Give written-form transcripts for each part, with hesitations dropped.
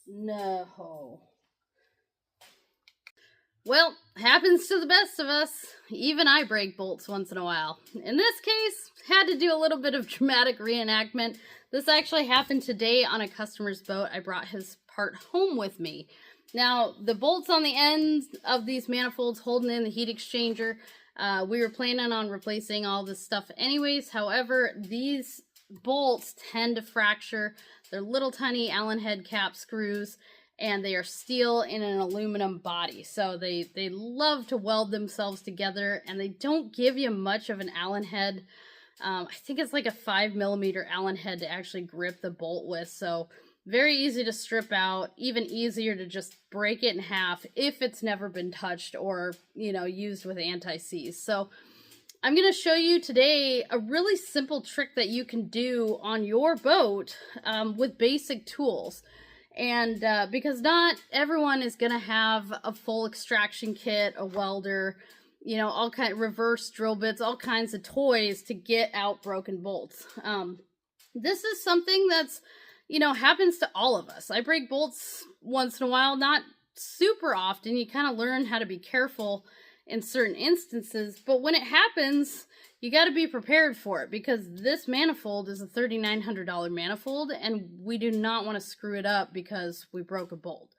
No. Well, happens to the best of us. Even I break bolts once in a while. In this case, had to do a little bit of dramatic reenactment. This actually happened today on a customer's boat. I brought his part home with me. Now, the bolts on the ends of these manifolds holding in the heat exchanger, we were planning on replacing all this stuff anyways. However, these bolts tend to fracture. They're little tiny Allen head cap screws, and they are steel in an aluminum body. So they love to weld themselves together, and they don't give you much of an Allen head. I think it's like a 5mm Allen head to actually grip the bolt with. So very easy to strip out, even easier to just break it in half if it's never been touched or, used with anti-seize. So I'm going to show you today a really simple trick that you can do on your boat with basic tools. And because not everyone is going to have a full extraction kit, a welder, all kind of reverse drill bits, all kinds of toys to get out broken bolts. This is something that's, happens to all of us. I break bolts once in a while, not super often. You kind of learn how to be careful in certain instances, but when it happens, you got to be prepared for it, because this manifold is a $3,900 manifold, and we do not want to screw it up because we broke a bolt.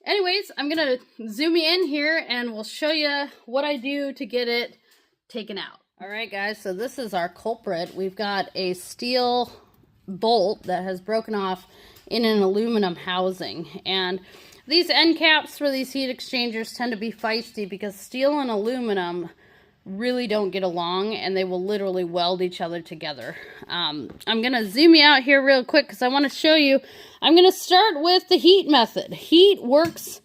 Anyways, I'm going to zoom you in here and we'll show you what I do to get it taken out. All right, guys, so this is our culprit. We've got a steel bolt that has broken off in an aluminum housing, and these end caps for these heat exchangers tend to be feisty because steel and aluminum really don't get along, and they will literally weld each other together. I'm going to zoom you out here real quick because I want to show you. I'm going to start with the heat method. Heat works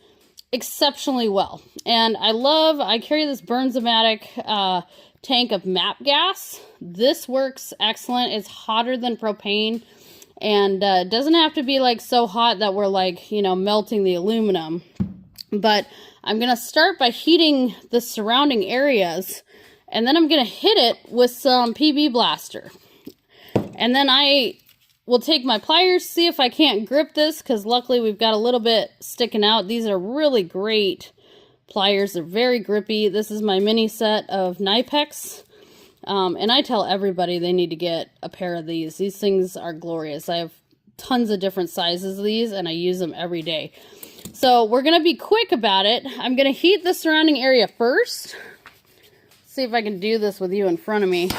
exceptionally well, and I carry this Bernzomatic tank of MAP gas. This works excellent. It's hotter than propane, and it doesn't have to be like so hot that we're like, melting the aluminum. But I'm going to start by heating the surrounding areas, and then I'm going to hit it with some PB Blaster. And then I will take my pliers, see if I can't grip this, because luckily we've got a little bit sticking out. These are really great pliers. They're very grippy. This is my mini set of Knipex. And I tell everybody they need to get a pair of these. These things are glorious. I have tons of different sizes of these, and I use them every day. So we're going to be quick about it. I'm going to heat the surrounding area first. See if I can do this with you in front of me.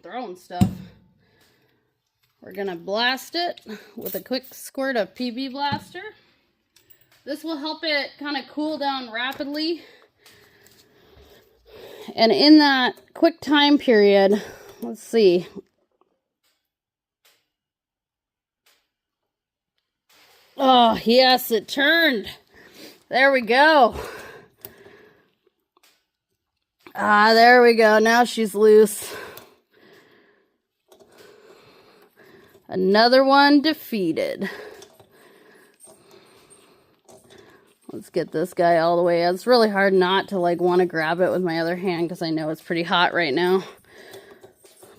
Throwing stuff. We're gonna blast it with a quick squirt of PB Blaster. This will help it kind of cool down rapidly. And in that quick time period, let's see. Oh, yes, it turned. There we go. There we go. Now she's loose. Another one defeated. Let's get this guy all the way out. It's really hard not to want to grab it with my other hand because I know it's pretty hot right now.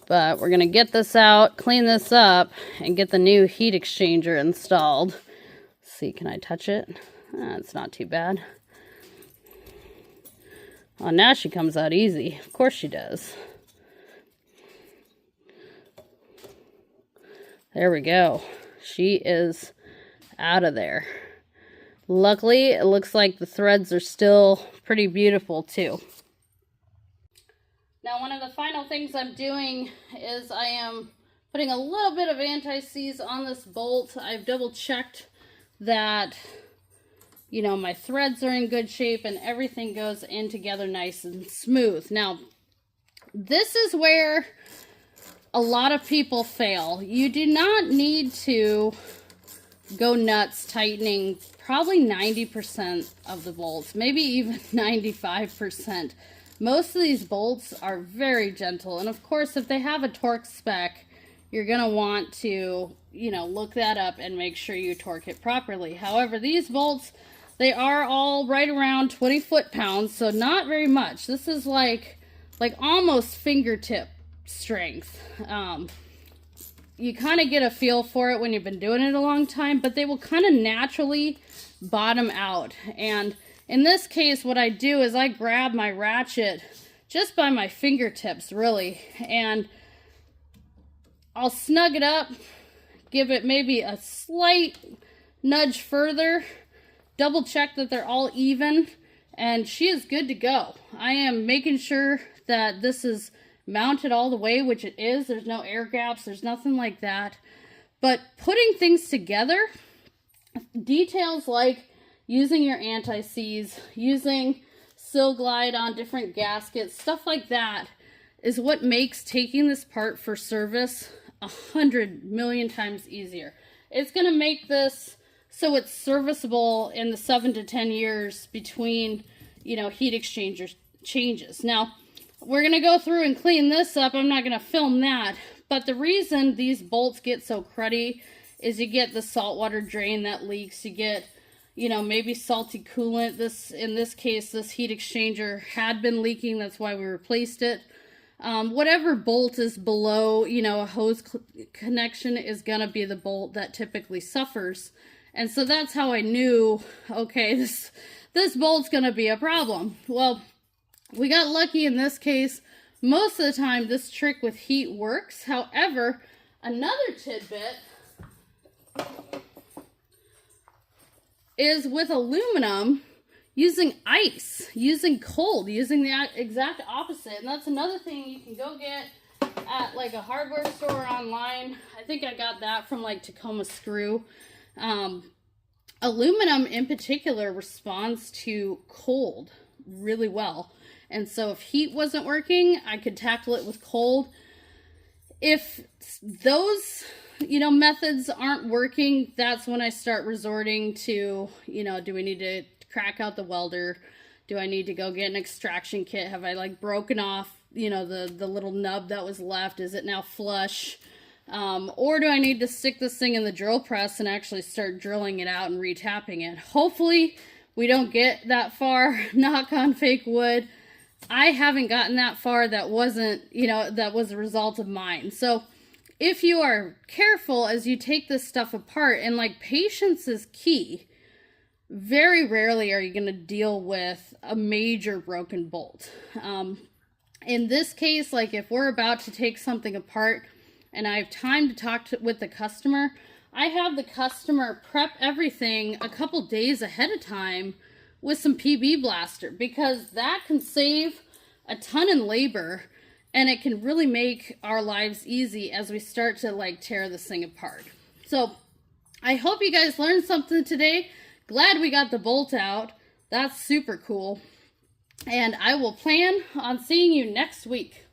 But we're going to get this out, clean this up, and get the new heat exchanger installed. Let's see, can I touch it? It's not too bad. Oh, now she comes out easy. Of course she does. There we go. She is out of there. Luckily, it looks like the threads are still pretty beautiful too. Now, one of the final things I'm doing is I am putting a little bit of anti-seize on this bolt. I've double checked that, my threads are in good shape and everything goes in together nice and smooth. Now, this is where a lot of people fail. You do not need to go nuts tightening probably 90% of the bolts, maybe even 95%. most of these bolts are very gentle. And of course, if they have a torque spec, you're going to want to, you know, look that up and make sure you torque it properly. However, these bolts, they are all right around 20 foot-pounds, so not very much. This is like almost fingertip strength. You kind of get a feel for it when you've been doing it a long time, but they will kind of naturally bottom out. And in this case, what I do is I grab my ratchet just by my fingertips, really, and I'll snug it up, give it maybe a slight nudge further, double check that they're all even, and she is good to go. I am making sure that this is mounted all the way, which it is. There's no air gaps, there's nothing like that. But putting things together, details like using your anti-seize, using Sil-Glide on different gaskets, stuff like that is what makes taking this part for service 100 million times easier. It's going to make this so it's serviceable in the 7 to 10 years between, you know, heat exchanger changes. Now, we're going to go through and clean this up. I'm not going to film that, but the reason these bolts get so cruddy is you get the saltwater drain that leaks, you get, you know, maybe salty coolant. In this case, this heat exchanger had been leaking, that's why we replaced it. Whatever bolt is below, you know, a hose connection is gonna be the bolt that typically suffers. And so that's how I knew, okay, this bolt's gonna be a problem. Well, we got lucky in this case. Most of the time, this trick with heat works. However, another tidbit is with aluminum, using ice, using cold, using the exact opposite. And that's another thing you can go get at like a hardware store online. I think I got that from like Tacoma Screw. Aluminum in particular responds to cold really well. And so if heat wasn't working, I could tackle it with cold. If those, you know, methods aren't working, that's when I start resorting to, you know, do we need to crack out the welder? Do I need to go get an extraction kit? Have I like broken off, you know, the little nub that was left? Is it now flush? Or do I need to stick this thing in the drill press and actually start drilling it out and retapping it? Hopefully we don't get that far, knock on fake wood. I haven't gotten that far. That wasn't, you know, that was a result of mine. So if you are careful as you take this stuff apart, and like patience is key, very rarely are you going to deal with a major broken bolt. In this case, like if we're about to take something apart and I have time to talk with the customer, I have the customer prep everything a couple days ahead of time with some PB Blaster, because that can save a ton in labor and it can really make our lives easy as we start to like tear this thing apart. So I hope you guys learned something today. Glad we got the bolt out. That's super cool. And I will plan on seeing you next week.